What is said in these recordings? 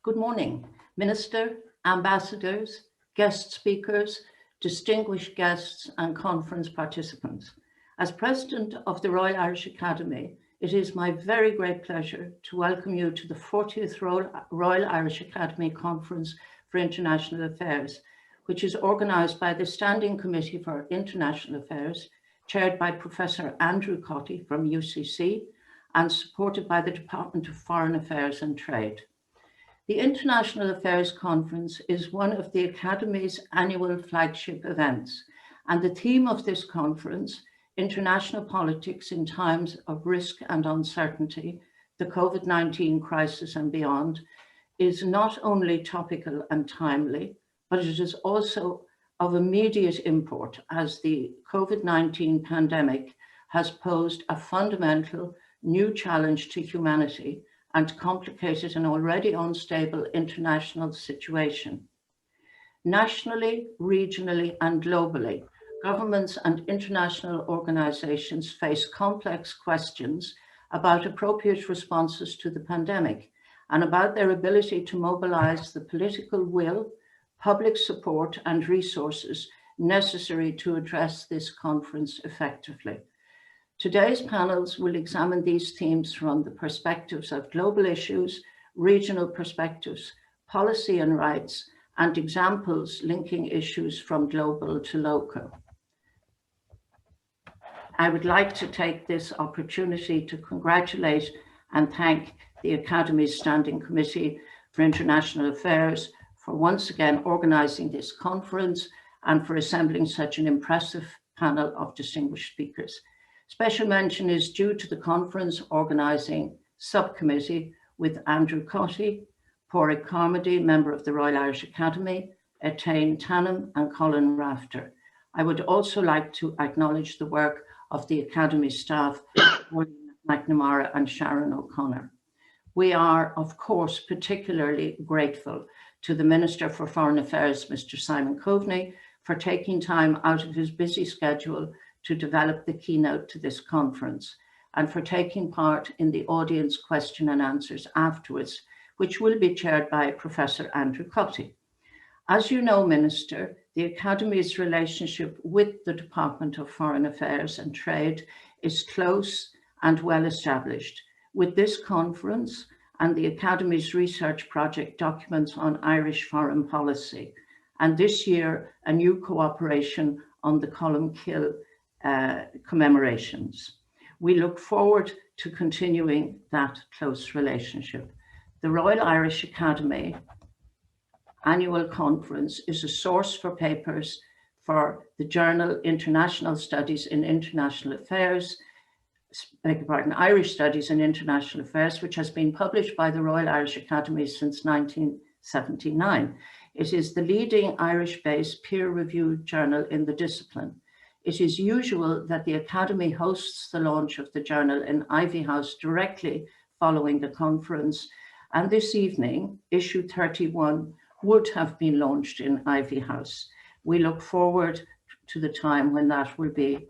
Good morning, Minister, ambassadors, guest speakers, distinguished guests and conference participants. As President of the Royal Irish Academy, it is my very great pleasure to welcome you to the 40th Royal Irish Academy Conference for International Affairs, which is organised by the Standing Committee for International Affairs, chaired by Professor Andrew Cottey from UCC and supported by the Department of Foreign Affairs and Trade. The International Affairs Conference is one of the Academy's annual flagship events, and the theme of this conference, International Politics in Times of Risk and Uncertainty, the COVID-19 crisis and beyond, is not only topical and timely, but it is also of immediate import as the COVID-19 pandemic has posed a fundamental new challenge to humanity and complicated an already unstable international situation. Nationally, regionally, and globally, governments and international organizations face complex questions about appropriate responses to the pandemic and about their ability to mobilize the political will, public support, and resources necessary to address this conference effectively. Today's panels will examine these themes from the perspectives of global issues, regional perspectives, policy and rights, and examples linking issues from global to local. I would like to take this opportunity to congratulate and thank the Academy's Standing Committee for International Affairs for once again organising this conference and for assembling such an impressive panel of distinguished speakers. Special mention is due to the conference organising subcommittee with Andrew Cottey, Pádraig Carmody, member of the Royal Irish Academy, Etienne Tanham and Colin Rafter. I would also like to acknowledge the work of the Academy staff, William McNamara and Sharon O'Connor. We are, of course, particularly grateful to the Minister for Foreign Affairs, Mr. Simon Coveney, for taking time out of his busy schedule to develop the keynote to this conference and for taking part in the audience question and answers afterwards, which will be chaired by Professor Andrew Cottey. As you know, Minister, the Academy's relationship with the Department of Foreign Affairs and Trade is close and well established. With this conference and the Academy's research project documents on Irish foreign policy, and this year a new cooperation on the Columkill commemorations. We look forward to continuing that close relationship. The Royal Irish Academy annual conference is a source for papers for the journal International Studies in International Affairs, Irish Studies in International Affairs, which has been published by the Royal Irish Academy since 1979. It is the leading Irish-based peer-reviewed journal in the discipline. It is usual that the Academy hosts the launch of the journal in Ivy House directly following the conference, and this evening, issue 31 would have been launched in Ivy House. We look forward to the time when that will be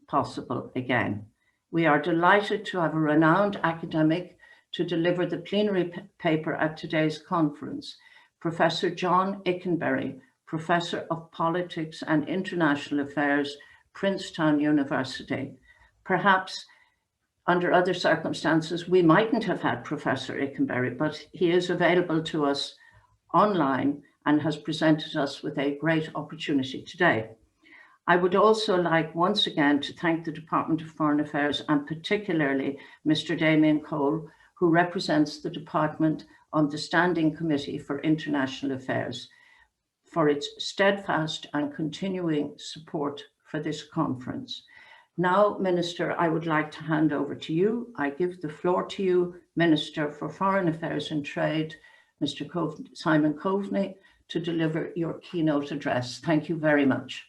possible again. We are delighted to have a renowned academic to deliver the plenary paper at today's conference, Professor John Ikenberry, Professor of Politics and International Affairs, Princeton University. Perhaps under other circumstances, we mightn't have had Professor Ikenberry, but he is available to us online and has presented us with a great opportunity today. I would also like once again to thank the Department of Foreign Affairs and particularly Mr. Damien Cole, who represents the department on the Standing Committee for International Affairs, for its steadfast and continuing support for this conference. Now, Minister, I would like to hand over to you. I give the floor to you, Minister for Foreign Affairs and Trade, Mr. Simon Coveney, to deliver your keynote address. Thank you very much.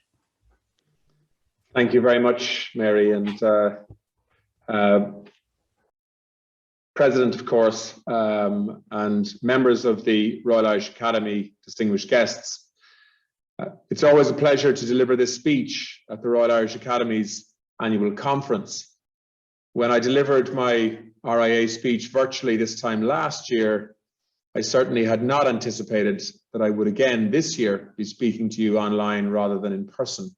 Thank you very much, Mary, and President, of course, and members of the Royal Irish Academy, distinguished guests. It's always a pleasure to deliver this speech at the Royal Irish Academy's annual conference. When I delivered my RIA speech virtually this time last year, I certainly had not anticipated that I would again this year be speaking to you online rather than in person.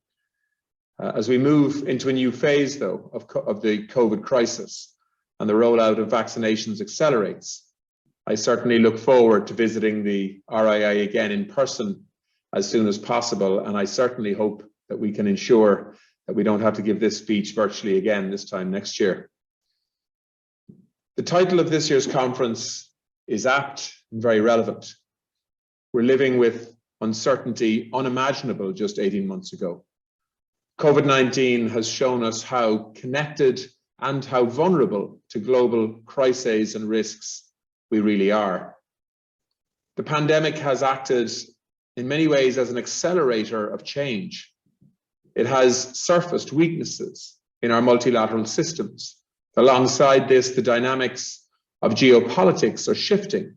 As we move into a new phase, though, of the COVID crisis and the rollout of vaccinations accelerates, I certainly look forward to visiting the RII again in person as soon as possible, and I certainly hope that we can ensure that we don't have to give this speech virtually again this time next year. The title of this year's conference is apt and very relevant. We're living with uncertainty unimaginable just 18 months ago. COVID-19 has shown us how connected and how vulnerable to global crises and risks we really are. The pandemic has acted in many ways as an accelerator of change. It has surfaced weaknesses in our multilateral systems. Alongside this, the dynamics of geopolitics are shifting.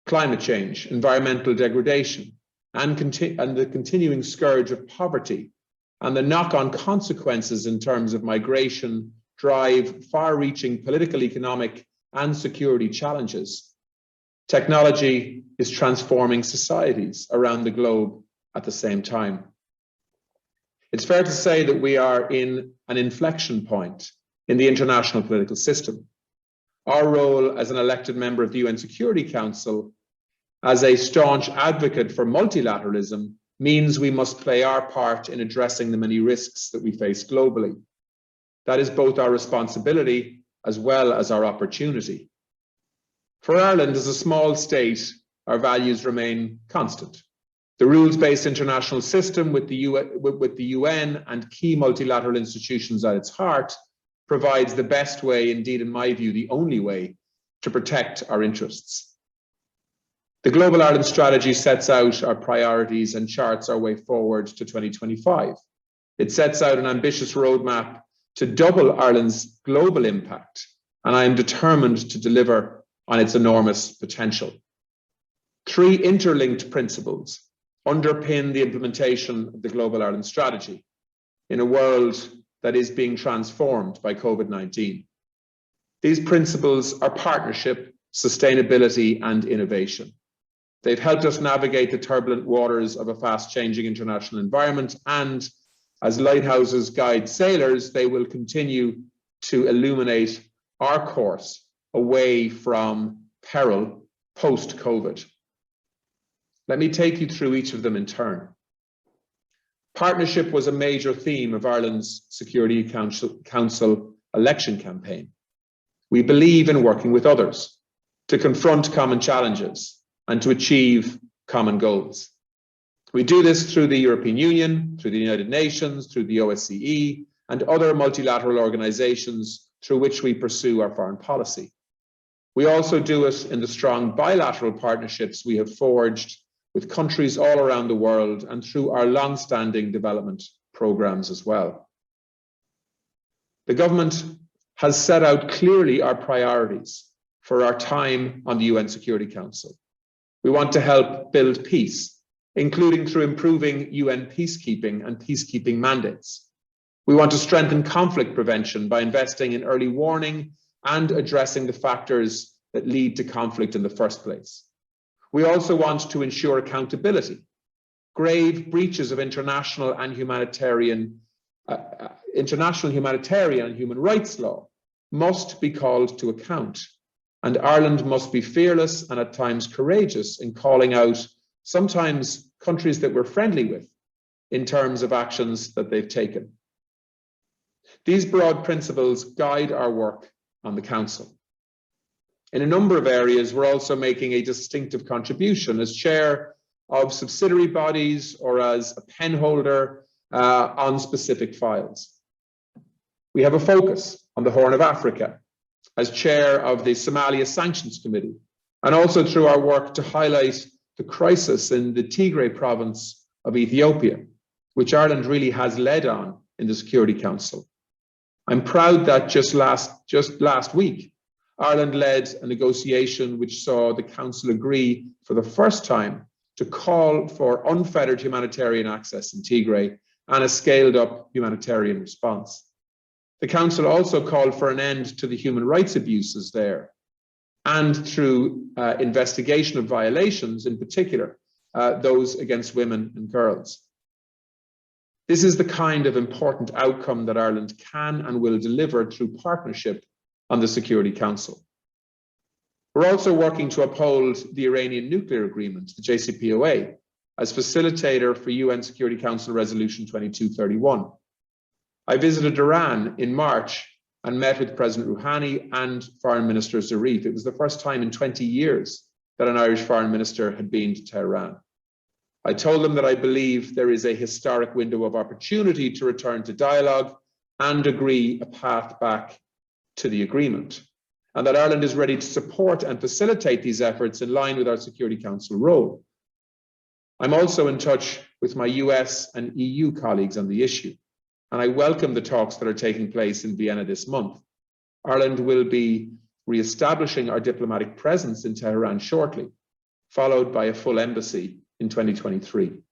Climate change, environmental degradation, and the continuing scourge of poverty, and the knock-on consequences in terms of migration drive far-reaching political, economic, and security challenges. Technology is transforming societies around the globe at the same time. It's fair to say that we are in an inflection point in the international political system. Our role as an elected member of the UN Security Council, as a staunch advocate for multilateralism, means we must play our part in addressing the many risks that we face globally. That is both our responsibility as well as our opportunity. For Ireland, as a small state, our values remain constant. The rules-based international system with the UN and key multilateral institutions at its heart provides the best way, indeed, in my view, the only way to protect our interests. The Global Ireland Strategy sets out our priorities and charts our way forward to 2025. It sets out an ambitious roadmap to double Ireland's global impact, and I am determined to deliver on its enormous potential. Three interlinked principles underpin the implementation of the Global Ireland Strategy in a world that is being transformed by COVID-19. These principles are partnership, sustainability, and innovation. They've helped us navigate the turbulent waters of a fast-changing international environment, and as lighthouses guide sailors, they will continue to illuminate our course away from peril post-COVID. Let me take you through each of them in turn. Partnership was a major theme of Ireland's Security Council election campaign. We believe in working with others to confront common challenges and to achieve common goals. We do this through the European Union, through the United Nations, through the OSCE, and other multilateral organizations through which we pursue our foreign policy. We also do it in the strong bilateral partnerships we have forged with countries all around the world and through our long-standing development programs as well. The government has set out clearly our priorities for our time on the UN Security Council. We want to help build peace, including through improving UN peacekeeping and peacekeeping mandates. We want to strengthen conflict prevention by investing in early warning and addressing the factors that lead to conflict in the first place. We also want to ensure accountability. Grave breaches of international humanitarian and human rights law must be called to account, and Ireland must be fearless and at times courageous in calling out sometimes countries that we're friendly with in terms of actions that they've taken. These broad principles guide our work on the Council. In a number of areas, we're also making a distinctive contribution as chair of subsidiary bodies or as a pen holder on specific files. We have a focus on the Horn of Africa as chair of the Somalia Sanctions Committee, and also through our work to highlight the crisis in the Tigray province of Ethiopia, which Ireland really has led on in the Security Council. I'm proud that just last week, Ireland led a negotiation which saw the Council agree for the first time to call for unfettered humanitarian access in Tigray and a scaled-up humanitarian response. The Council also called for an end to the human rights abuses there and through investigation of violations, in particular, those against women and girls. This is the kind of important outcome that Ireland can and will deliver through partnership on the Security Council. We're also working to uphold the Iranian nuclear agreement, the JCPOA, as facilitator for UN Security Council Resolution 2231. I visited Iran in March and met with President Rouhani and Foreign Minister Zarif. It was the first time in 20 years that an Irish foreign minister had been to Tehran. I told them that I believe there is a historic window of opportunity to return to dialogue and agree a path back to the agreement, and that Ireland is ready to support and facilitate these efforts in line with our Security Council role. I'm also in touch with my US and EU colleagues on the issue, and I welcome the talks that are taking place in Vienna this month. Ireland will be re-establishing our diplomatic presence in Tehran shortly, followed by a full embassy in 2023.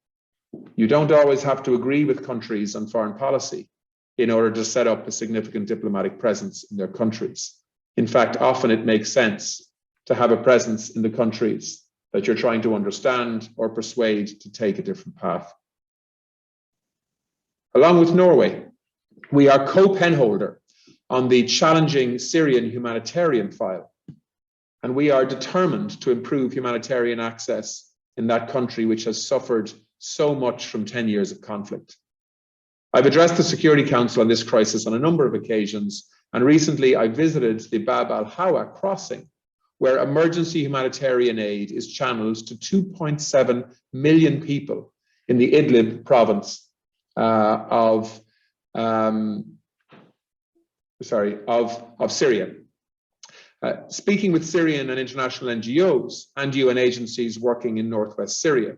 You don't always have to agree with countries on foreign policy in order to set up a significant diplomatic presence in their countries. In fact, often it makes sense to have a presence in the countries that you're trying to understand or persuade to take a different path. Along with Norway, we are co-penholder on the challenging Syrian humanitarian file, and we are determined to improve humanitarian access in that country which has suffered so much from 10 years of conflict. I've addressed the Security Council on this crisis on a number of occasions, and recently I visited the Bab al-Hawa crossing, where emergency humanitarian aid is channeled to 2.7 million people in the Idlib province of Syria. Speaking with Syrian and international NGOs and UN agencies working in northwest Syria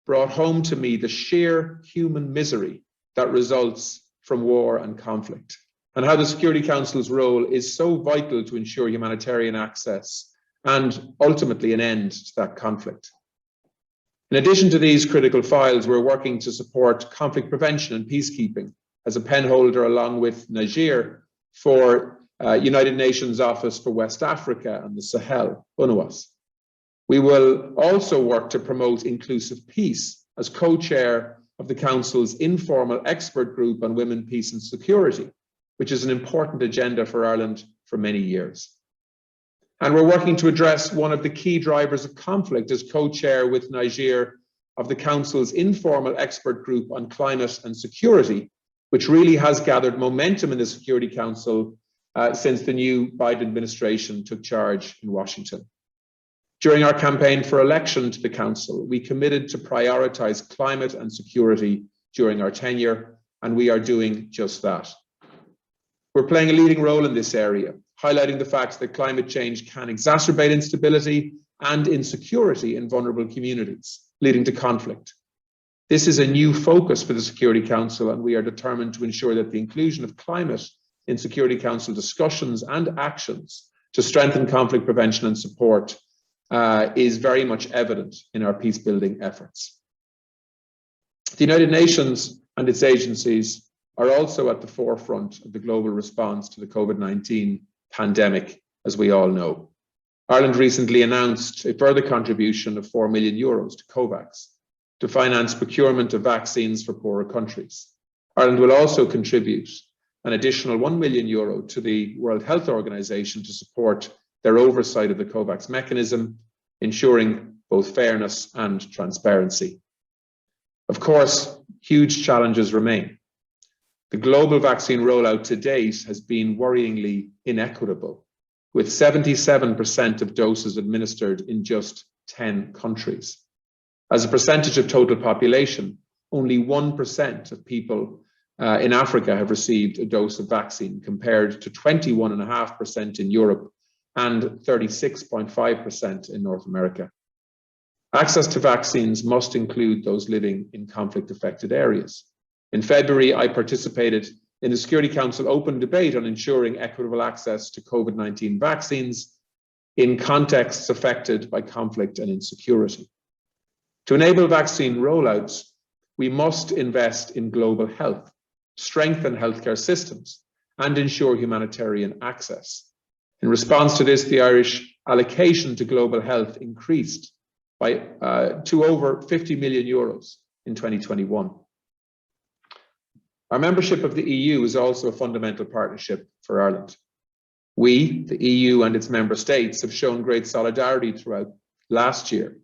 brought home to me the sheer human misery that results from war and conflict, and how the Security Council's role is so vital to ensure humanitarian access and ultimately an end to that conflict. In addition to these critical files, we're working to support conflict prevention and peacekeeping as a penholder along with Niger for United Nations Office for West Africa and the Sahel, UNOWAS. We will also work to promote inclusive peace as co-chair of the Council's informal expert group on women, peace and security, which is an important agenda for Ireland for many years. And we're working to address one of the key drivers of conflict as co-chair with Niger of the Council's informal expert group on climate and security, which really has gathered momentum in the Security Council since the new Biden administration took charge in Washington. During our campaign for election to the Council, we committed to prioritize climate and security during our tenure, and we are doing just that. We're playing a leading role in this area, highlighting the fact that climate change can exacerbate instability and insecurity in vulnerable communities, leading to conflict. This is a new focus for the Security Council, and we are determined to ensure that the inclusion of climate in Security Council discussions and actions to strengthen conflict prevention and support is very much evident in our peace-building efforts. The United Nations and its agencies are also at the forefront of the global response to the COVID-19 pandemic, as we all know. Ireland recently announced a further contribution of €4 million to COVAX to finance procurement of vaccines for poorer countries. Ireland will also contribute an additional €1 million to the World Health Organization to support their oversight of the COVAX mechanism, ensuring both fairness and transparency. Of course, huge challenges remain. The global vaccine rollout to date has been worryingly inequitable, with 77% of doses administered in just 10 countries. As a percentage of total population, only 1% of people in Africa have received a dose of vaccine, compared to 21.5% in Europe and 36.5% in North America. Access to vaccines must include those living in conflict-affected areas. In February, I participated in the Security Council open debate on ensuring equitable access to COVID-19 vaccines in contexts affected by conflict and insecurity. To enable vaccine rollouts, we must invest in global health, strengthen healthcare systems, and ensure humanitarian access. In response to this, the Irish allocation to global health increased by to over 50 million euros in 2021. Our membership of the EU is also a fundamental partnership for Ireland. We, the EU and its member states, have shown great solidarity throughout last year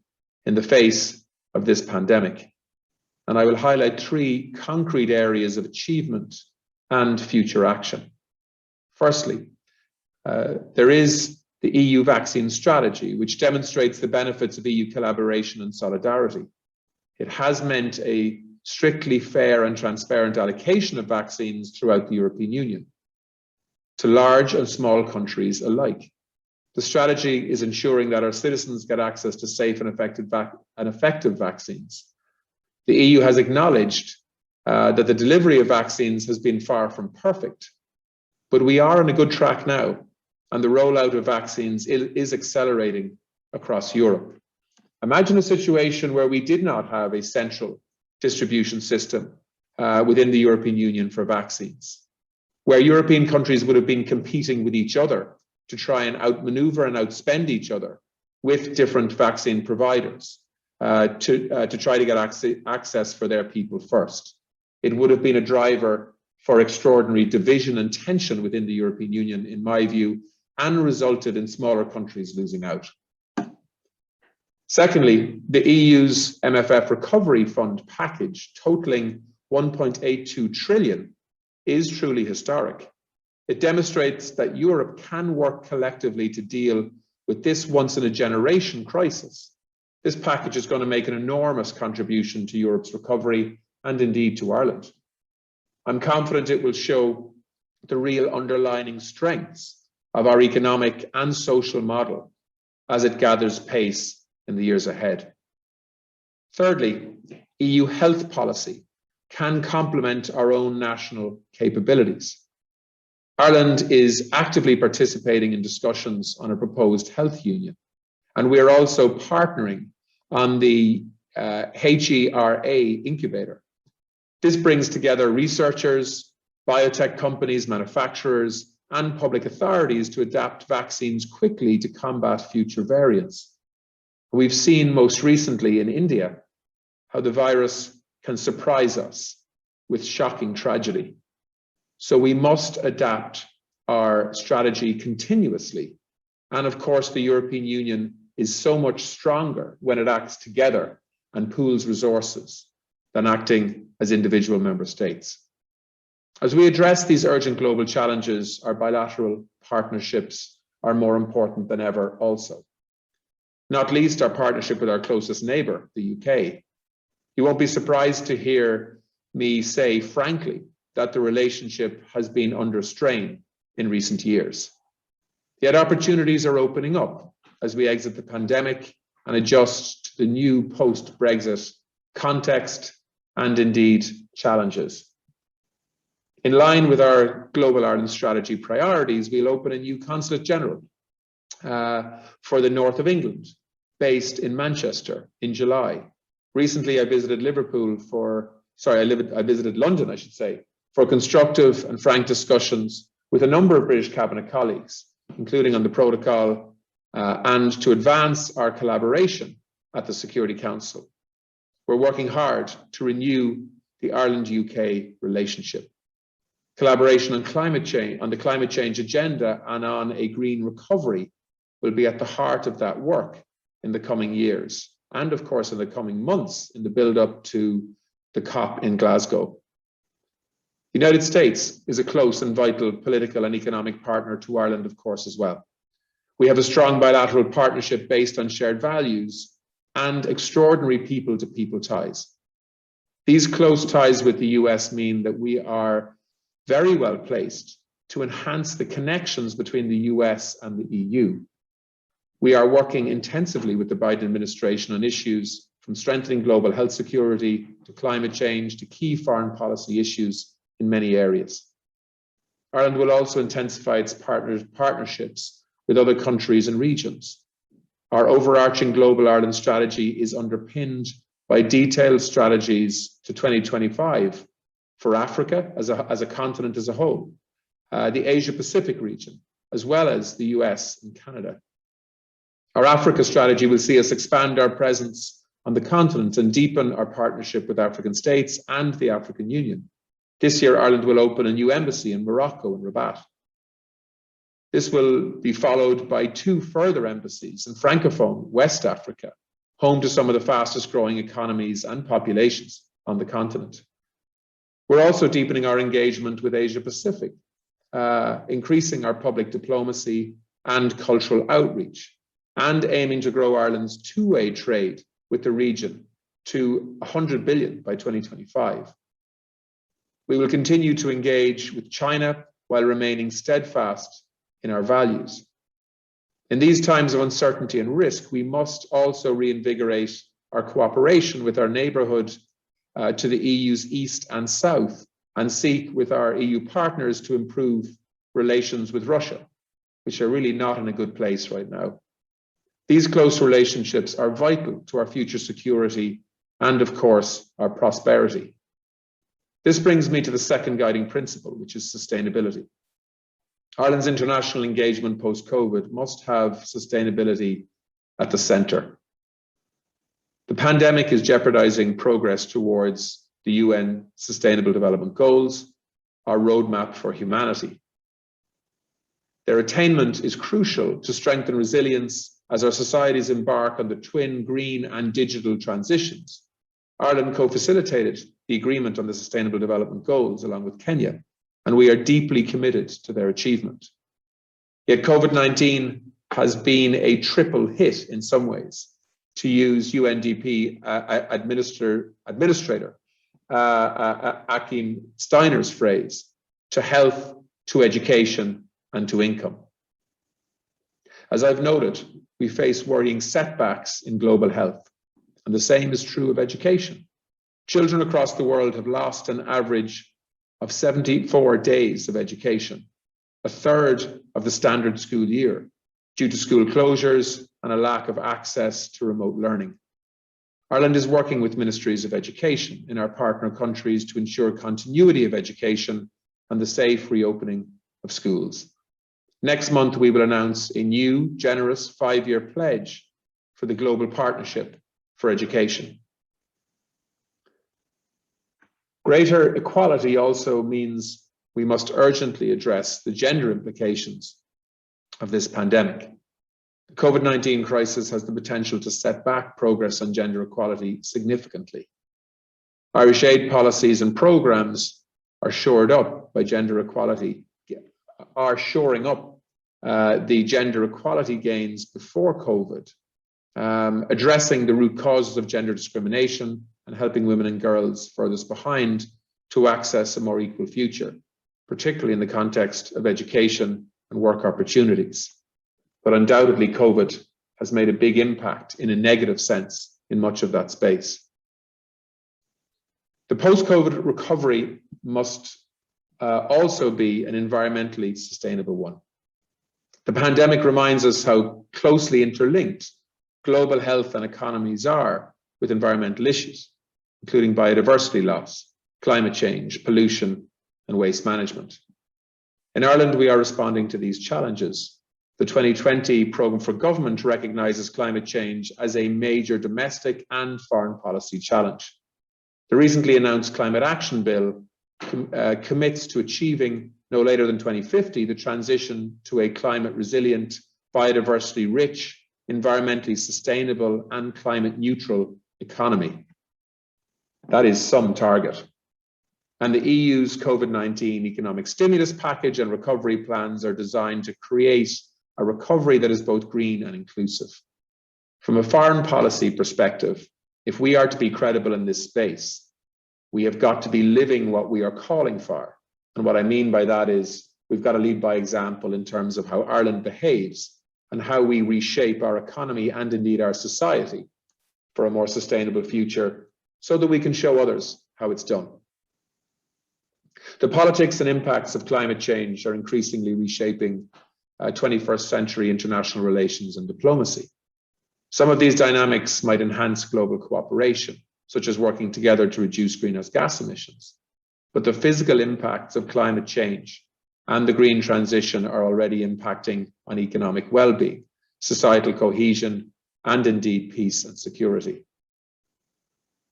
in the face of this pandemic. And I will highlight three concrete areas of achievement and future action. Firstly, there is the EU vaccine strategy, which demonstrates the benefits of EU collaboration and solidarity. It has meant a strictly fair and transparent allocation of vaccines throughout the European Union to large and small countries alike. The strategy is ensuring that our citizens get access to safe and effective vaccines. The EU has acknowledged that the delivery of vaccines has been far from perfect, but we are on a good track now, and the rollout of vaccines is accelerating across Europe. Imagine a situation where we did not have a central distribution system within the European Union for vaccines, where European countries would have been competing with each other to try and outmaneuver and outspend each other with different vaccine providers to try to get access for their people first. It would have been a driver for extraordinary division and tension within the European Union, in my view, and resulted in smaller countries losing out. Secondly, the EU's MFF recovery fund package totaling 1.82 trillion is truly historic. It demonstrates that Europe can work collectively to deal with this once-in-a-generation crisis. This package is going to make an enormous contribution to Europe's recovery and indeed to Ireland. I'm confident it will show the real underlying strengths of our economic and social model as it gathers pace in the years ahead. Thirdly, EU health policy can complement our own national capabilities. Ireland is actively participating in discussions on a proposed health union, and we are also partnering on the HERA incubator. This brings together researchers, biotech companies, manufacturers, and public authorities to adapt vaccines quickly to combat future variants. We've seen most recently in India how the virus can surprise us with shocking tragedy. So we must adapt our strategy continuously. And of course, the European Union is so much stronger when it acts together and pools resources than acting as individual member states. As we address these urgent global challenges, our bilateral partnerships are more important than ever also. Not least our partnership with our closest neighbour, the UK. You won't be surprised to hear me say, frankly, that the relationship has been under strain in recent years. Yet opportunities are opening up as we exit the pandemic and adjust to the new post-Brexit context and indeed challenges. In line with our Global Ireland Strategy priorities, we'll open a new Consulate General for the north of England, based in Manchester in July. Recently, I visited I visited London, I should say, for constructive and frank discussions with a number of British Cabinet colleagues, including on the protocol, and to advance our collaboration at the Security Council. We're working hard to renew the Ireland-UK relationship. Collaboration on climate change, on the climate change agenda and on a green recovery will be at the heart of that work in the coming years, and of course in the coming months in the build-up to the COP in Glasgow. The United States is a close and vital political and economic partner to Ireland, of course, as well. We have a strong bilateral partnership based on shared values and extraordinary people-to-people ties. These close ties with the US mean that we are very well placed to enhance the connections between the US and the EU. We are working intensively with the Biden administration on issues from strengthening global health security to climate change to key foreign policy issues in many areas. Ireland will also intensify its partnerships with other countries and regions. Our overarching Global Ireland strategy is underpinned by detailed strategies to 2025 for Africa as a continent as a whole, the Asia Pacific region, as well as the US and Canada. Our Africa strategy will see us expand our presence on the continent and deepen our partnership with African states and the African Union. This year, Ireland will open a new embassy in Morocco and Rabat. This will be followed by 2 further embassies in Francophone West Africa, home to some of the fastest growing economies and populations on the continent. We're also deepening our engagement with Asia Pacific, increasing our public diplomacy and cultural outreach, and aiming to grow Ireland's two-way trade with the region to 100 billion by 2025. We will continue to engage with China while remaining steadfast in our values. In these times of uncertainty and risk, we must also reinvigorate our cooperation with our neighbourhood to the EU's east and south, and seek with our EU partners to improve relations with Russia, which are really not in a good place right now. These close relationships are vital to our future security and, of course, our prosperity. This brings me to the second guiding principle, which is sustainability. Ireland's international engagement post-COVID must have sustainability at the centre. The pandemic is jeopardizing progress towards the UN Sustainable Development Goals, our roadmap for humanity. Their attainment is crucial to strengthen resilience as our societies embark on the twin green and digital transitions. Ireland co-facilitated the agreement on the Sustainable Development Goals along with Kenya, and we are deeply committed to their achievement. Yet COVID-19 has been a triple hit in some ways, to use UNDP administrator Achim Steiner's phrase, to health, to education, and to income. As I've noted, we face worrying setbacks in global health, and the same is true of education. Children across the world have lost an average of 74 days of education, a third of the standard school year, due to school closures and a lack of access to remote learning. Ireland is working with ministries of education in our partner countries to ensure continuity of education and the safe reopening of schools. Next month, we will announce a new, generous 5-year pledge for the Global Partnership for Education. Greater equality also means we must urgently address the gender implications of this pandemic. The COVID-19 crisis has the potential to set back progress on gender equality significantly. Irish aid policies and programs are shored up by gender equality, are shoring up the gender equality gains before COVID, addressing the root causes of gender discrimination and helping women and girls furthest behind to access a more equal future, particularly in the context of education and work opportunities. But undoubtedly, COVID has made a big impact in a negative sense in much of that space. The post-COVID recovery must also be an environmentally sustainable one. The pandemic reminds us how closely interlinked global health and economies are with environmental issues, including biodiversity loss, climate change, pollution, and waste management. In Ireland, we are responding to these challenges. The 2020 Programme for Government recognises climate change as a major domestic and foreign policy challenge. The recently announced Climate Action Bill commits to achieving no later than 2050 the transition to a climate resilient, biodiversity rich, environmentally sustainable and climate neutral economy. That is some target. And the EU's COVID-19 economic stimulus package and recovery plans are designed to create a recovery that is both green and inclusive. From a foreign policy perspective, if we are to be credible in this space, we have got to be living what we are calling for. And what I mean by that is we've got to lead by example in terms of how Ireland behaves and how we reshape our economy and indeed our society for a more sustainable future so that we can show others how it's done. The politics and impacts of climate change are increasingly reshaping 21st century international relations and diplomacy. Some of these dynamics might enhance global cooperation, such as working together to reduce greenhouse gas emissions. But the physical impacts of climate change and the green transition are already impacting on economic well-being. societal cohesion, and indeed peace and security.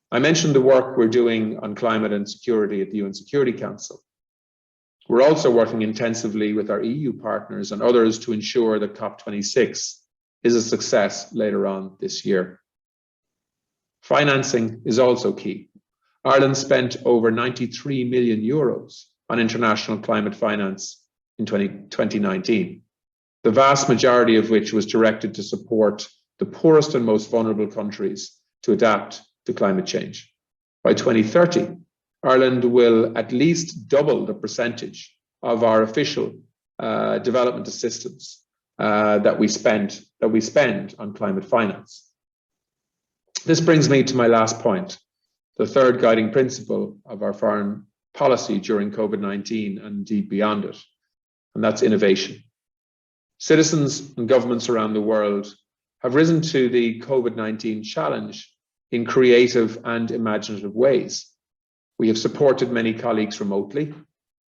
I mentioned the work we're doing on climate and security at the UN Security Council. We're also working intensively with our EU partners and others to ensure that COP26 is a success later on this year. Financing is also key. Ireland spent over 93 million euros on international climate finance in 2019, the vast majority of which was directed to support the poorest and most vulnerable countries to adapt to climate change. By 2030, Ireland will at least double the percentage of our official development assistance that we spend on climate finance. This brings me to my last point, the third guiding principle of our foreign policy during COVID-19 and indeed beyond it, and that's innovation. Citizens and governments around the world have risen to the COVID-19 challenge in creative and imaginative ways. We have supported many colleagues remotely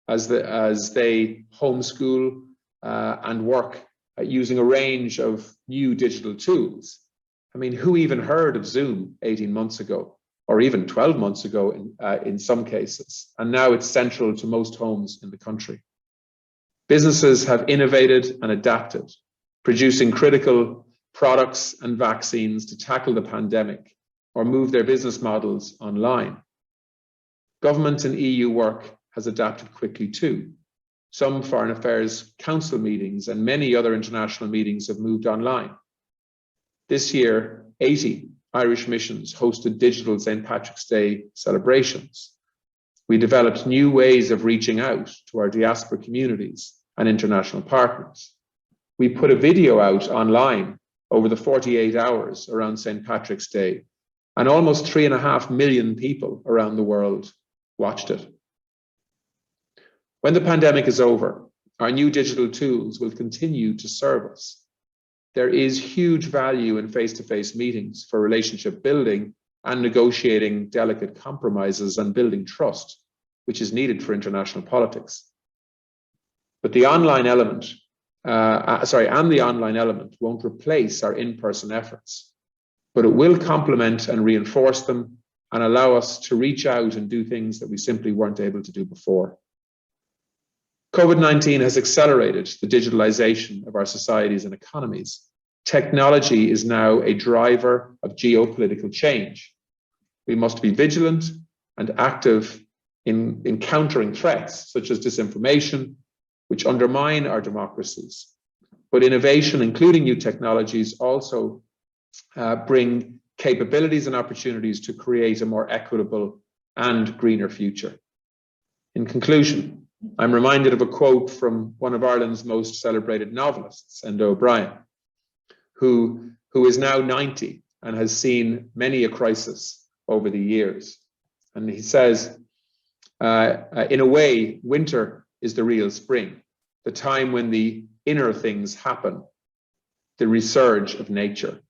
as they homeschool and work using a range of new digital tools. I mean, who even heard of Zoom 18 months ago, or even 12 months ago in some cases? And now it's central to most homes in the country. Businesses have innovated and adapted, producing critical products and vaccines to tackle the pandemic or move their business models online. Government and EU work has adapted quickly too. Some Foreign Affairs Council meetings and many other international meetings have moved online. This year, 80 Irish missions hosted digital St. Patrick's Day celebrations. We developed new ways of reaching out to our diaspora communities and international partners. We put a video out online over the 48 hours around St. Patrick's Day, and almost 3.5 million people around the world watched it. When the pandemic is over, our new digital tools will continue to serve us. There is huge value in face-to-face meetings for relationship building and negotiating delicate compromises and building trust, which is needed for international politics. But the online element, the online element won't replace our in-person efforts, but it will complement and reinforce them and allow us to reach out and do things that we simply weren't able to do before. COVID-19 has accelerated the digitalization of our societies and economies. Technology is now a driver of geopolitical change. We must be vigilant and active in countering threats such as disinformation, which undermine our democracies. But innovation, including new technologies, also bring capabilities and opportunities to create a more equitable and greener future. In conclusion, I'm reminded of a quote from one of Ireland's most celebrated novelists, Enda O'Brien, who is now 90 and has seen many a crisis over the years. And he says, in a way, winter is the real spring, the time when the inner things happen, the resurge of nature.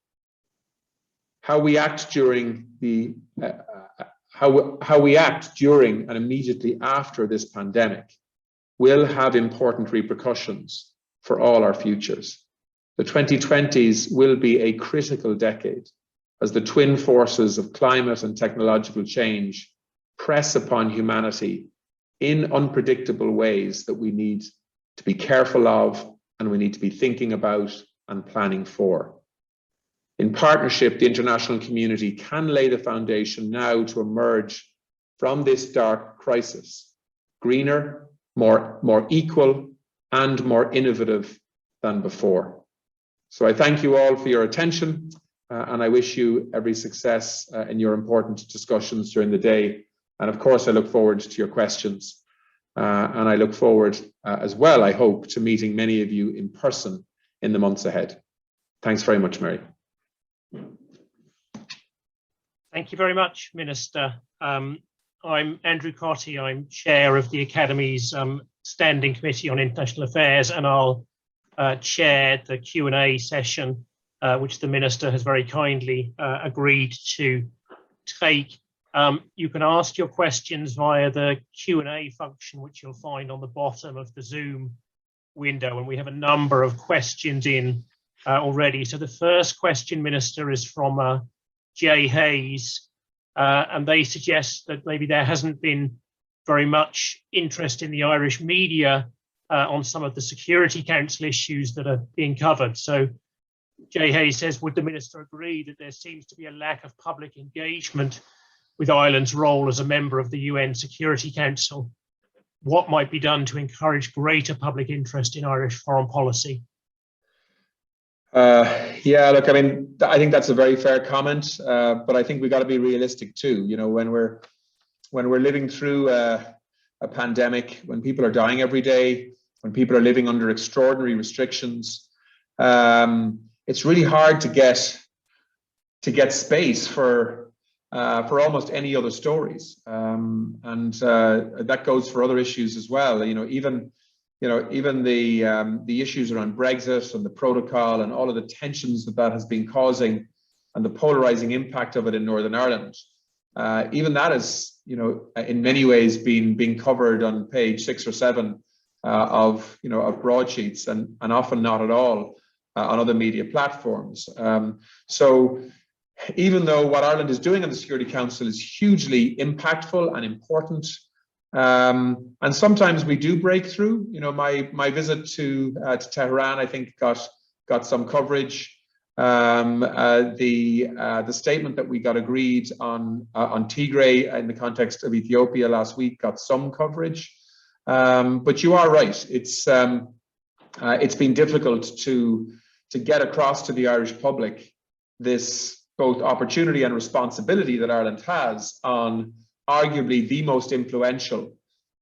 How we act during and immediately after this pandemic will have important repercussions for all our futures. The 2020s will be a critical decade as the twin forces of climate and technological change press upon humanity in unpredictable ways that we need to be careful of and we need to be thinking about and planning for. In partnership, the international community can lay the foundation now to emerge from this dark crisis, greener, more equal, and more innovative than before. So I thank you all for your attention, and I wish you every success in your important discussions during the day. And of course, I look forward to your questions. And I look forward as well, I hope, to meeting many of you in person in the months ahead. Thanks very much, Mary. Thank you very much, Minister. I'm Andrew Cotty. I'm chair of the Academy's Standing Committee on International Affairs, and I'll chair the Q&A session, which the Minister has very kindly agreed to take. You can ask your questions via the Q&A function, which you'll find on the bottom of the Zoom window, and we have a number of questions in already. So the first question, Minister, is from Jay Hayes, and they suggest that maybe there hasn't been very much interest in the Irish media on some of the Security Council issues that are being covered. So Jay Hayes says, would the Minister agree that there seems to be a lack of public engagement with Ireland's role as a member of the UN Security Council? What might be done to encourage greater public interest in Irish foreign policy? Yeah, look, I mean, I think that's a very fair comment, but I think we got to be realistic too. You know, when we're living through a pandemic, when people are dying every day, when people are living under extraordinary restrictions, it's really hard to get space for almost any other stories, and that goes for other issues as well. You know, even the issues around Brexit and the protocol and all of the tensions that has been causing, and the polarizing impact of it in Northern Ireland. Even that is, you know, in many ways being covered on page 6 or 7 of broadsheets, and often not at all on other media platforms. So even though what Ireland is doing on the Security Council is hugely impactful and important, and sometimes we do break through. You know, my visit to Tehran, I think, got some coverage. The statement that we got agreed on Tigray in the context of Ethiopia last week got some coverage. But you are right. It's been difficult to get across to the Irish public this both opportunity and responsibility that Ireland has on arguably the most influential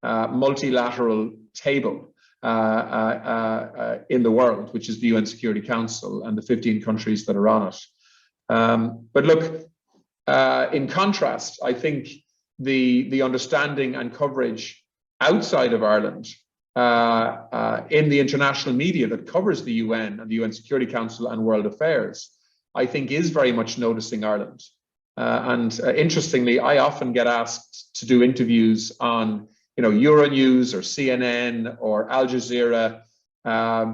multilateral table in the world, which is the UN Security Council and the 15 countries that are on it. But look, in contrast, I think the understanding and coverage outside of Ireland in the international media that covers the UN and the UN Security Council and world affairs, I think is very much noticing Ireland. Interestingly, I often get asked to do interviews on, you know, Euronews or CNN or Al Jazeera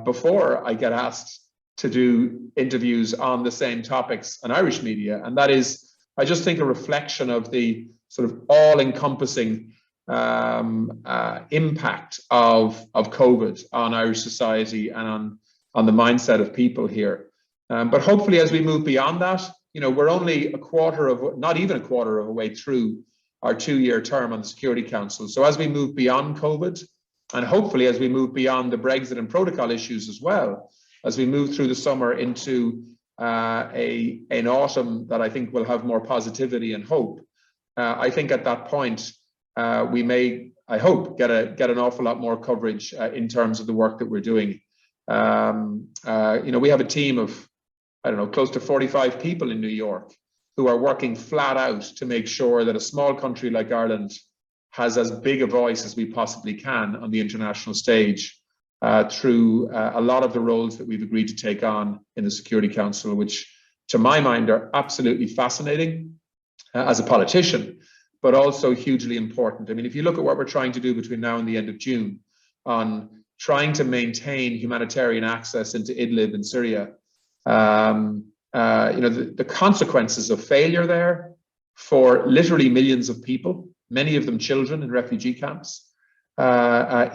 before I get asked to do interviews on the same topics on Irish media. And that is, I just think, a reflection of the sort of all-encompassing impact of COVID on Irish society and on the mindset of people here. But hopefully, as we move beyond that, you know, we're only not even a quarter of a way through our 2-year term on the Security Council. So as we move beyond COVID, and hopefully as we move beyond the Brexit and protocol issues as well, as we move through the summer into an autumn that I think will have more positivity and hope, I think at that point we may, I hope, get an awful lot more coverage in terms of the work that we're doing. You know, we have a team of, I don't know, close to 45 people in New York who are working flat out to make sure that a small country like Ireland has as big a voice as we possibly can on the international stage through a lot of the roles that we've agreed to take on in the Security Council, which to my mind are absolutely fascinating as a politician, but also hugely important. I mean, if you look at what we're trying to do between now and the end of June on trying to maintain humanitarian access into Idlib in Syria, you know, the consequences of failure there for literally millions of people, many of them children in refugee camps,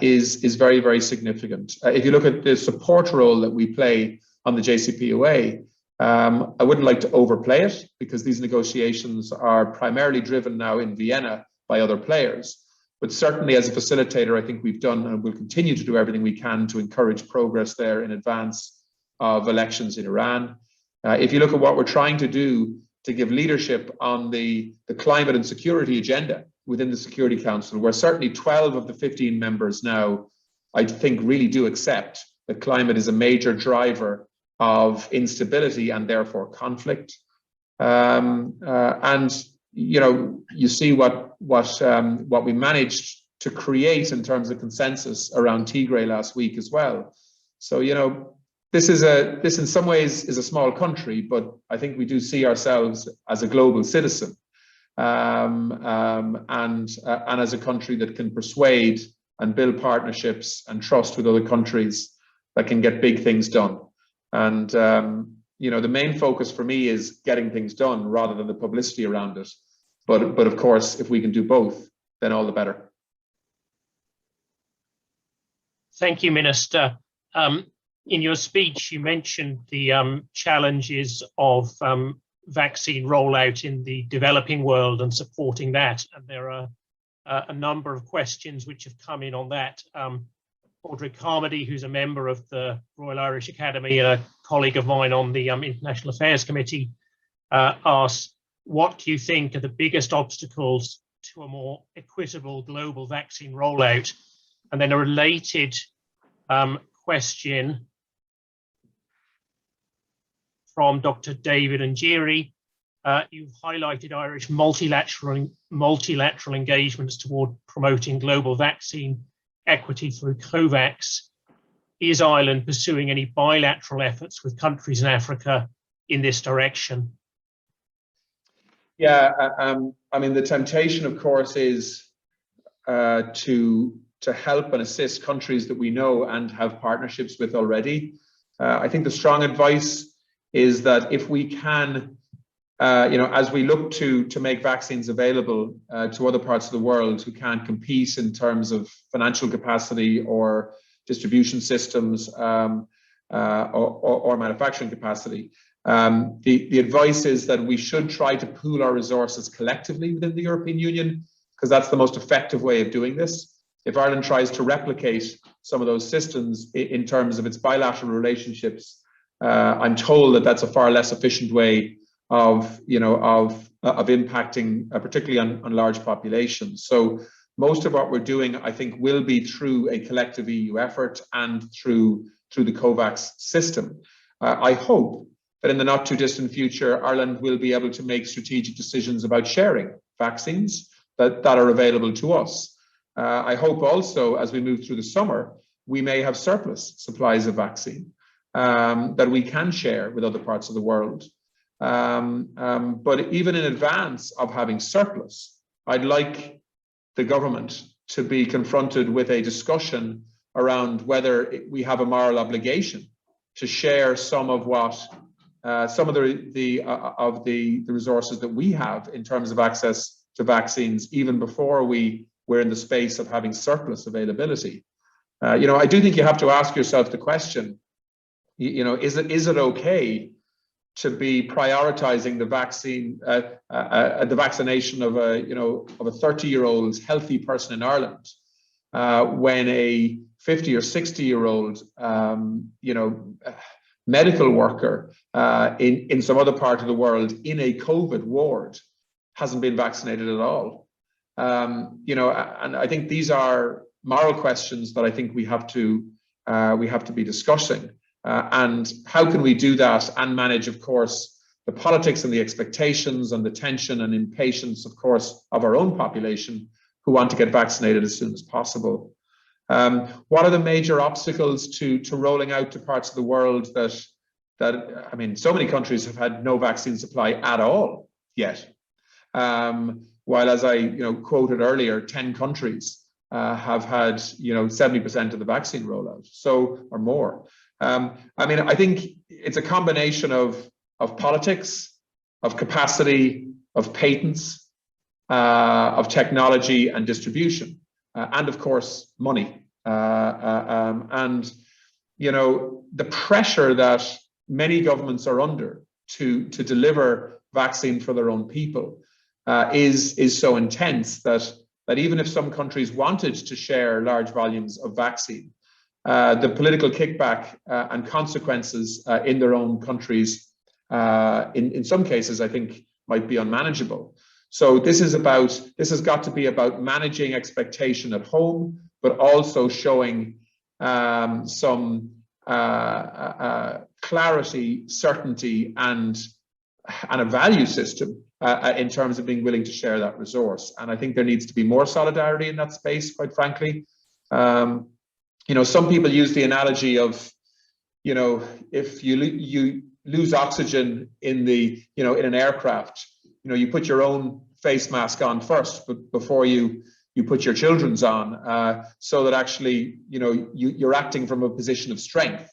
is very, very significant. If you look at the support role that we play on the JCPOA, I wouldn't like to overplay it because these negotiations are primarily driven now in Vienna by other players. But certainly as a facilitator, I think we've done and will continue to do everything we can to encourage progress there in advance of elections in Iran. If you look at what we're trying to do to give leadership on the climate and security agenda within the Security Council, where certainly 12 of the 15 members now, I think, really do accept that climate is a major driver of instability and therefore conflict. And you know, you see what we managed to create in terms of consensus around Tigray last week as well. So, you know, this in some ways is a small country, but I think we do see ourselves as a global citizen, and as a country that can persuade and build partnerships and trust with other countries that can get big things done. And the main focus for me is getting things done rather than the publicity around it. But of course, if we can do both, then all the better. Thank you, Minister. In your speech, you mentioned the challenges of vaccine rollout in the developing world and supporting that. And there are a number of questions which have come in on that. Audrey Carmody, who's a member of the Royal Irish Academy and a colleague of mine on the International Affairs Committee, asks, what do you think are the biggest obstacles to a more equitable global vaccine rollout? And then a related question from Dr. David Njeri. You've highlighted Irish multilateral engagements toward promoting global vaccine equity through COVAX. Is Ireland pursuing any bilateral efforts with countries in Africa in this direction? Yeah, I mean, the temptation, of course, is to help and assist countries that we know and have partnerships with already. I think the strong advice is that if we can, as we look to make vaccines available to other parts of the world who can't compete in terms of financial capacity or distribution systems or manufacturing capacity, the advice is that we should try to pool our resources collectively within the European Union, because that's the most effective way of doing this. If Ireland tries to replicate some of those systems in terms of its bilateral relationships, I'm told that that's a far less efficient way of impacting, particularly on large populations. So most of what we're doing, I think, will be through a collective EU effort and through the COVAX system. I hope that in the not too distant future, Ireland will be able to make strategic decisions about sharing vaccines that are available to us. I hope also, as we move through the summer, we may have surplus supplies of vaccine that we can share with other parts of the world. But even in advance of having surplus, I'd like the government to be confronted with a discussion around whether we have a moral obligation to share some of the resources that we have in terms of access to vaccines, even before we're in the space of having surplus availability. I do think you have to ask yourself the question, is it okay to be prioritizing the vaccination of a 30-year-old healthy person in Ireland when a 50 or 60-year-old medical worker in some other part of the world in a COVID ward hasn't been vaccinated at all? And I think these are moral questions that I think we have to be discussing. And how can we do that and manage, of course, the politics and the expectations and the tension and impatience, of course, of our own population who want to get vaccinated as soon as possible? What are the major obstacles to rolling out to parts of the world that I mean, so many countries have had no vaccine supply at all yet. While, as I quoted earlier, 10 countries have had 70% of the vaccine rollout, so or more. I mean, I think it's a combination of politics, of capacity, of patents, of technology and distribution, and of course money. And the pressure that many governments are under to deliver vaccine for their own people is so intense that even if some countries wanted to share large volumes of vaccine, the political kickback and consequences in their own countries, in some cases, I think, might be unmanageable. So this has got to be about managing expectation at home, but also showing some clarity, certainty, and a value system in terms of being willing to share that resource. And I think there needs to be more solidarity in that space, quite frankly. Some people use the analogy of, if you lose oxygen in an aircraft, you put your own face mask on first, but before you put your children's on, so that actually, you're acting from a position of strength.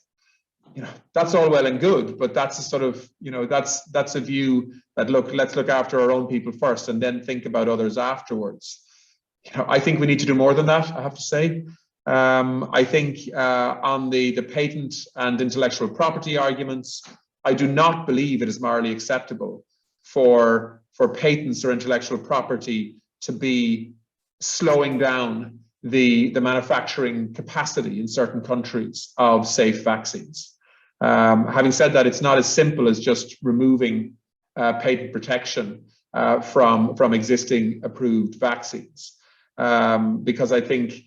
that's all well and good, but that's a sort of, that's a view that, look, let's look after our own people first and then think about others afterwards. I think we need to do more than that, I have to say. I think on the patent and intellectual property arguments, I do not believe it is morally acceptable for patents or intellectual property to be slowing down the manufacturing capacity in certain countries of safe vaccines. Having said that, it's not as simple as just removing patent protection from existing approved vaccines, because I think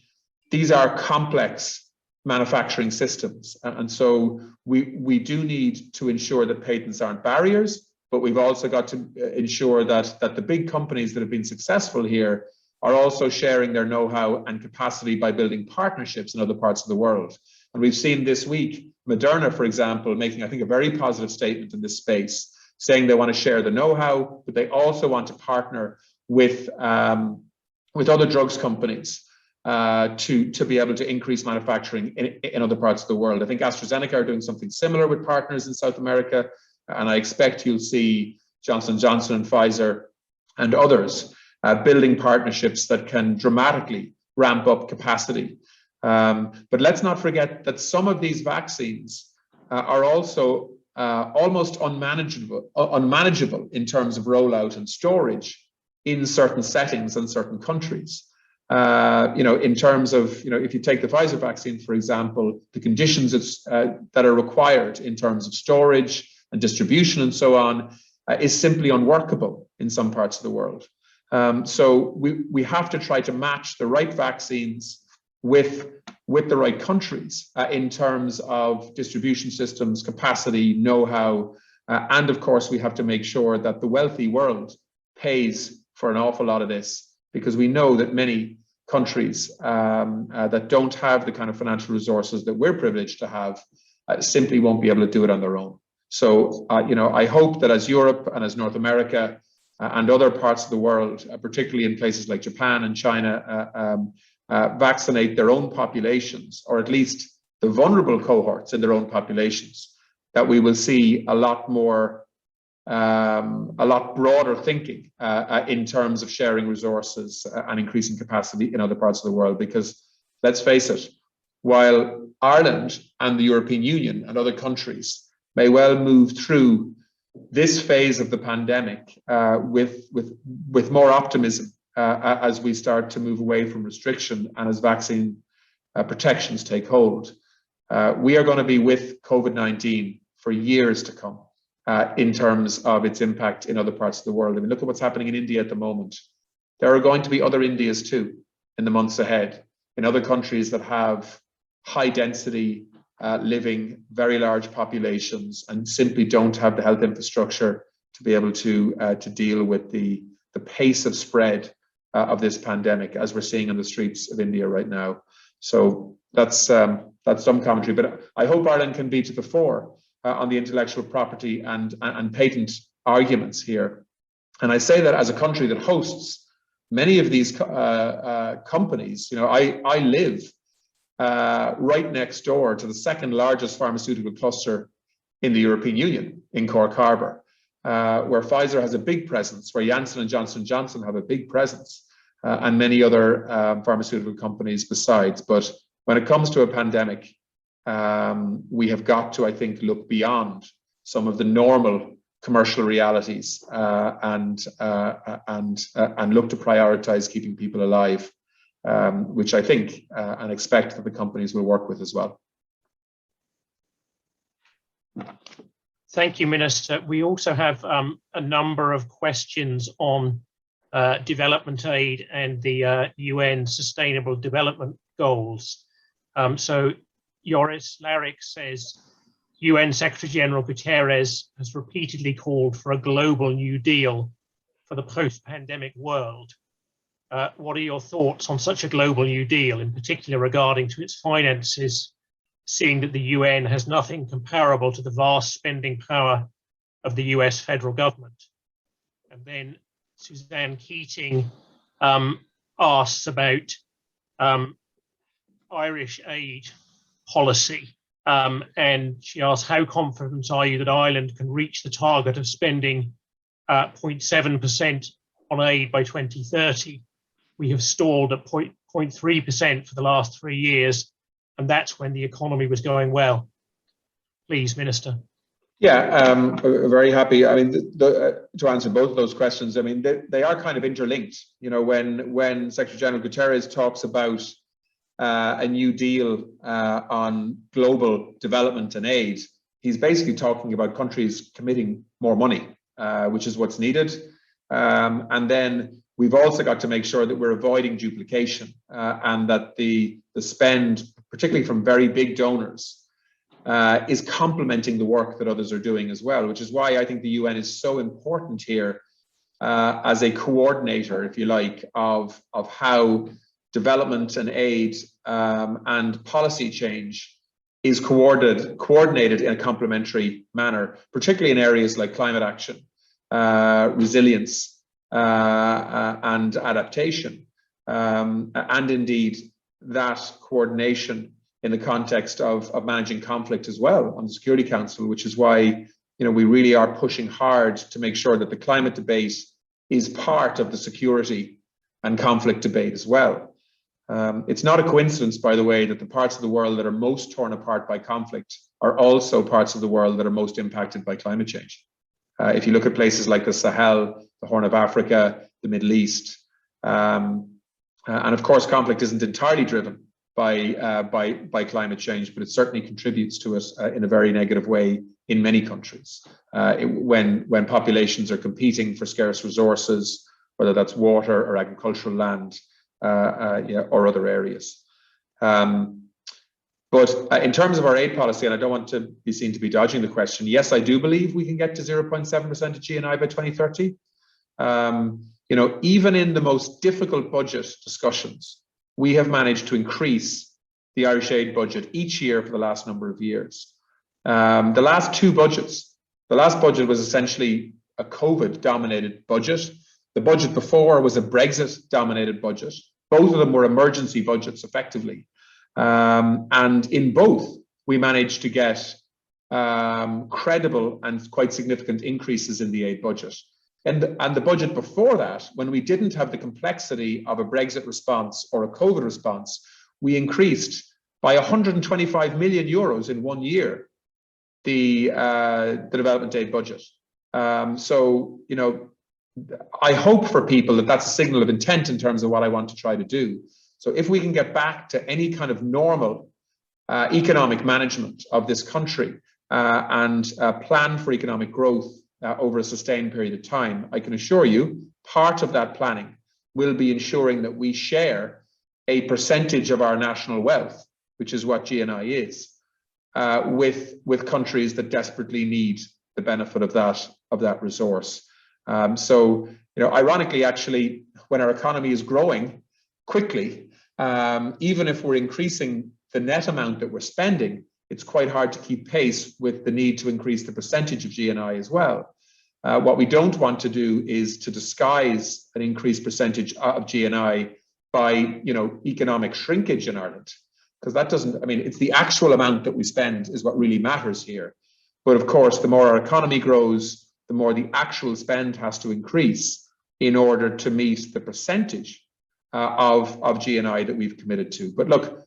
these are complex manufacturing systems. And so we do need to ensure that patents aren't barriers, but we've also got to ensure that the big companies that have been successful here are also sharing their know-how and capacity by building partnerships in other parts of the world. And we've seen this week, Moderna, for example, making, I think, a very positive statement in this space, saying they want to share the know-how, but they also want to partner with other drugs companies to be able to increase manufacturing in other parts of the world. I think AstraZeneca are doing something similar with partners in South America, and I expect you'll see Johnson & Johnson and Pfizer and others building partnerships that can dramatically ramp up capacity. But let's not forget that some of these vaccines are also almost unmanageable in terms of rollout and storage in certain settings and certain countries. In terms of, if you take the Pfizer vaccine, for example, the conditions that are required in terms of storage and distribution and so on is simply unworkable in some parts of the world. So we have to try to match the right vaccines with the right countries in terms of distribution systems, capacity, know-how, and of course we have to make sure that the wealthy world pays for an awful lot of this, because we know that many countries that don't have the kind of financial resources that we're privileged to have simply won't be able to do it on their own. So, I hope that as Europe and as North America and other parts of the world, particularly in places like Japan and China, vaccinate their own populations, or at least the vulnerable cohorts in their own populations, that we will see a lot broader thinking in terms of sharing resources and increasing capacity in other parts of the world. Because let's face it, while Ireland and the European Union and other countries may well move through this phase of the pandemic with more optimism as we start to move away from restriction and as vaccine protections take hold, we are going to be with COVID-19 for years to come. In terms of its impact in other parts of the world. I mean, look at what's happening in India at the moment. There are going to be other Indias too in the months ahead, in other countries that have high density living, very large populations, and simply don't have the health infrastructure to be able to deal with the pace of spread of this pandemic, as we're seeing on the streets of India right now. So that's some commentary, but I hope Ireland can be to the fore on the intellectual property and patent arguments here. And I say that as a country that hosts many of these companies. I live right next door to the second largest pharmaceutical cluster in the European Union, in Cork Harbour, where Pfizer has a big presence, where Janssen and Johnson & Johnson have a big presence, and many other pharmaceutical companies besides. But when it comes to a pandemic, we have got to, I think, look beyond some of the normal commercial realities and look to prioritize keeping people alive, which I think and expect that the companies will work with as well. Thank you, Minister. We also have a number of questions on development aid and the UN Sustainable Development Goals. So Joris Larik says, UN Secretary General Guterres has repeatedly called for a global New Deal for the post-pandemic world. What are your thoughts on such a global New Deal, in particular regarding to its finances, seeing that the UN has nothing comparable to the vast spending power of the US federal government? And then Suzanne Keating asks about Irish aid policy. And she asked, how confident are you that Ireland can reach the target of spending 0.7% on aid by 2030? We have stalled at 0.3% for the last 3 years, and that's when the economy was going well. Please, Minister. Yeah, very happy. I mean, to answer both of those questions, I mean, they are kind of interlinked. You know, when Secretary General Guterres talks about a new deal on global development and aid, he's basically talking about countries committing more money, which is what's needed. And then we've also got to make sure that we're avoiding duplication and that the spend, particularly from very big donors, is complementing the work that others are doing as well, which is why I think the UN is so important here as a coordinator, if you like, of how development and aid and policy change is coordinated in a complementary manner, particularly in areas like climate action, resilience, and adaptation, and indeed that coordination in the context of managing conflict as well on the Security Council, which is why, you know, we really are pushing hard to make sure that the climate debate is part of the security and conflict debate as well. It's not a coincidence, by the way, that the parts of the world that are most torn apart by conflict are also parts of the world that are most impacted by climate change. If you look at places like the Sahel, the Horn of Africa, the Middle East, and of course, conflict isn't entirely driven by climate change, but it certainly contributes to it in a very negative way in many countries. When populations are competing for scarce resources, whether that's water or agricultural land, or other areas. But in terms of our aid policy, and I don't want to be seen to be dodging the question, yes, I do believe we can get to 0.7% of GNI by 2030. You know, even in the most difficult budget discussions, we have managed to increase the Irish aid budget each year for the last number of years. The last two budgets, the last budget was essentially a COVID-dominated budget. The budget before was a Brexit-dominated budget. Both of them were emergency budgets, effectively. And in both, we managed to get credible and quite significant increases in the aid budget. And the budget before that, when we didn't have the complexity of a Brexit response or a COVID response, we increased by 125 million euros in 1 year the development aid budget. So, you know, I hope for people that that's a signal of intent in terms of what I want to try to do. So if we can get back to any kind of normal economic management of this country and plan for economic growth over a sustained period of time, I can assure you part of that planning will be ensuring that we share a percentage of our national wealth, which is what GNI is, with countries that desperately need the benefit of that resource. So, you know, ironically, actually, when our economy is growing quickly, even if we're increasing the net amount that we're spending, it's quite hard to keep pace with the need to increase the percentage of GNI as well. What we don't want to do is to disguise an increased percentage of GNI by, you know, economic shrinkage in Ireland, because that doesn't, I mean, it's the actual amount that we spend is what really matters here. But of course, the more our economy grows, the more the actual spend has to increase in order to meet the percentage of GNI that we've committed to. But look,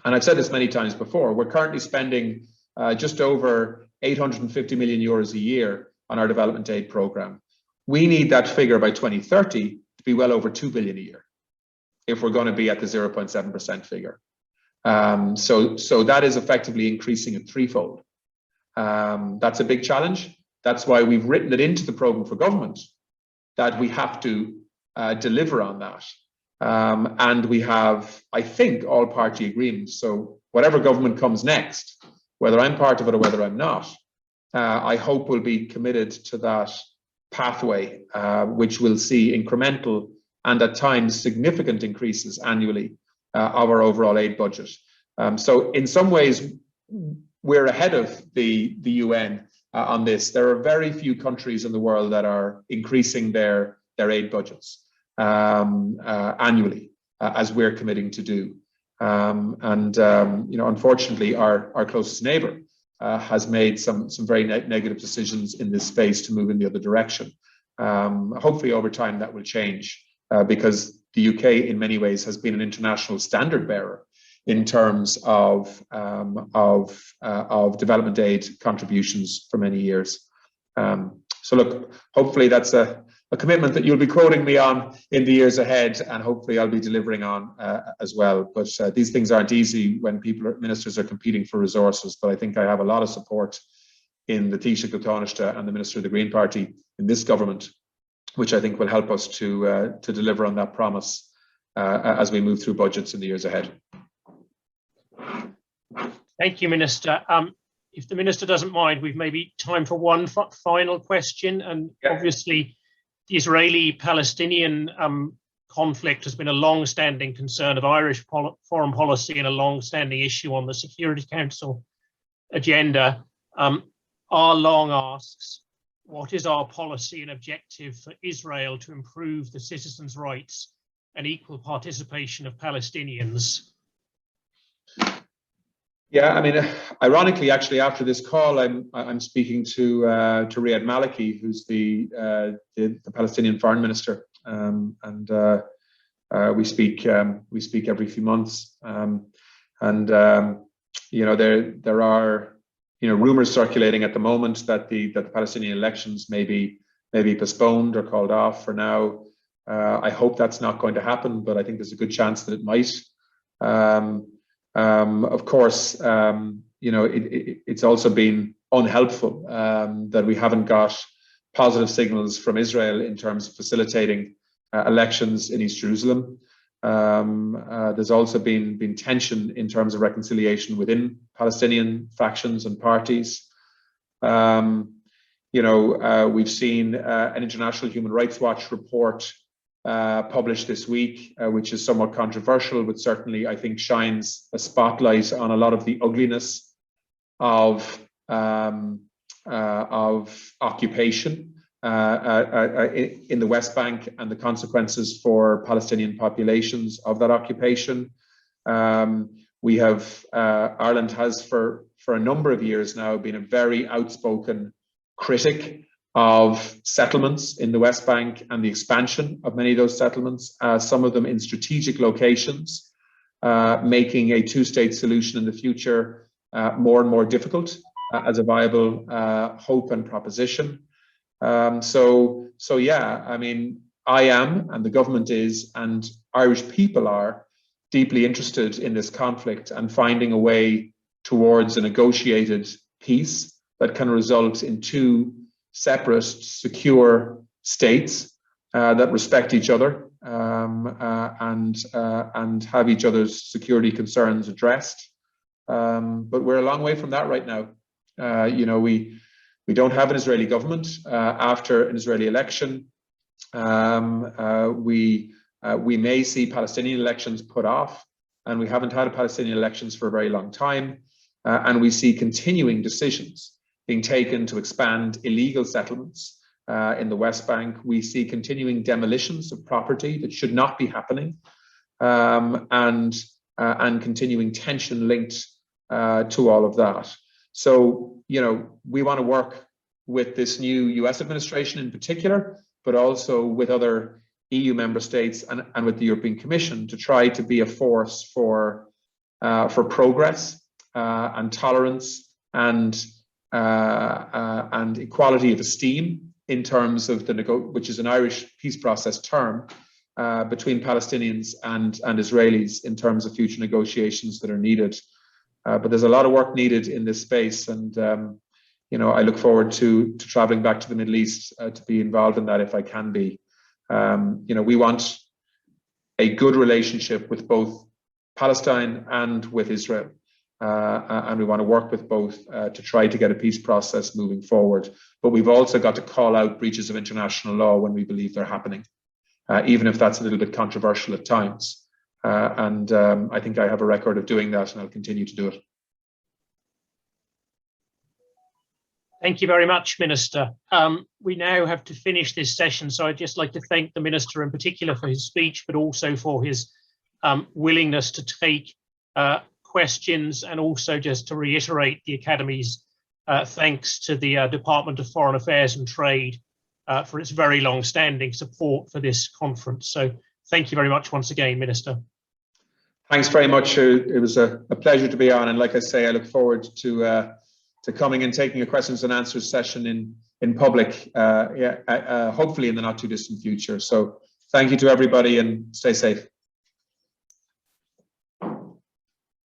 and I've said this many times before, we're currently spending just over 850 million euros a year on our development aid program. We need that figure by 2030 to be well over 2 billion a year if we're going to be at the 0.7% figure. So that is effectively increasing it threefold. That's a big challenge. That's why we've written it into the program for government that we have to deliver on that. And we have, I think, all party agreements. So whatever government comes next, whether I'm part of it or whether I'm not, I hope we'll be committed to that pathway, which will see incremental and at times significant increases annually of our overall aid budget. So in some ways, we're ahead of the UN on this. There are very few countries in the world that are increasing their aid budgets annually, as we're committing to do. Unfortunately, our closest neighbour has made some very negative decisions in this space to move in the other direction. Hopefully, over time, that will change because the UK, in many ways, has been an international standard bearer in terms of development aid contributions for many years. So look, hopefully that's a commitment that you'll be quoting me on in the years ahead, and hopefully I'll be delivering on as well. But these things aren't easy when ministers are competing for resources. But I think I have a lot of support in the Taoiseach Ó Taoiseach and the Minister of the Green Party in this government, which I think will help us to deliver on that promise as we move through budgets in the years ahead. Thank you, Minister. If the Minister doesn't mind, we've maybe time for one final question. And obviously, the Israeli-Palestinian conflict has been a long-standing concern of Irish foreign policy and a long-standing issue on the Security Council agenda. Our long asks, what is our policy and objective for Israel to improve the citizens' rights and equal participation of Palestinians? Yeah, I mean, ironically, actually, after this call, I'm speaking to Riyad Maliki, who's the Palestinian Foreign Minister, and we speak every few months. There are rumors circulating at the moment that the Palestinian elections may be postponed or called off for now. I hope that's not going to happen, but I think there's a good chance that it might. Of course, it's also been unhelpful that we haven't got positive signals from Israel in terms of facilitating elections in East Jerusalem. There's also been tension in terms of reconciliation within Palestinian factions and parties. We've seen an International Human Rights Watch report published this week, which is somewhat controversial, but certainly I think shines a spotlight on a lot of the ugliness of occupation in the West Bank and the consequences for Palestinian populations of that occupation. Ireland has for a number of years now been a very outspoken critic of settlements in the West Bank and the expansion of many of those settlements, some of them in strategic locations, making a two-state solution in the future more and more difficult as a viable hope and proposition. So yeah, I mean, I am, and the government is, and Irish people are deeply interested in this conflict and finding a way towards a negotiated peace that can result in two separate, secure states that respect each other and have each other's security concerns addressed. But we're a long way from that right now. We don't have an Israeli government after an Israeli election. We may see Palestinian elections put off, and we haven't had Palestinian elections for a very long time. And we see continuing decisions being taken to expand illegal settlements in the West Bank. We see continuing demolitions of property that should not be happening, and continuing tension linked to all of that. So, we want to work with this new US administration in particular, but also with other EU member states and with the European Commission to try to be a force for progress and tolerance and equality of esteem in terms of which is an Irish peace process term between Palestinians and Israelis in terms of future negotiations that are needed. But there's a lot of work needed in this space, and I look forward to traveling back to the Middle East to be involved in that if I can be. We want a good relationship with both Palestine and with Israel. And we want to work with both to try to get a peace process moving forward. But we've also got to call out breaches of international law when we believe they're happening, even if that's a little bit controversial at times. I think I have a record of doing that, and I'll continue to do it. Thank you very much, Minister. We now have to finish this session, so I'd just like to thank the Minister in particular for his speech, but also for his willingness to take questions, and also just to reiterate the Academy's thanks to the Department of Foreign Affairs and Trade for its very long-standing support for this conference. So thank you very much once again, Minister. Thanks very much. It was a pleasure to be on, and like I say, I look forward to coming and taking a questions and answers session in public, hopefully in the not too distant future. So thank you to everybody, and stay safe.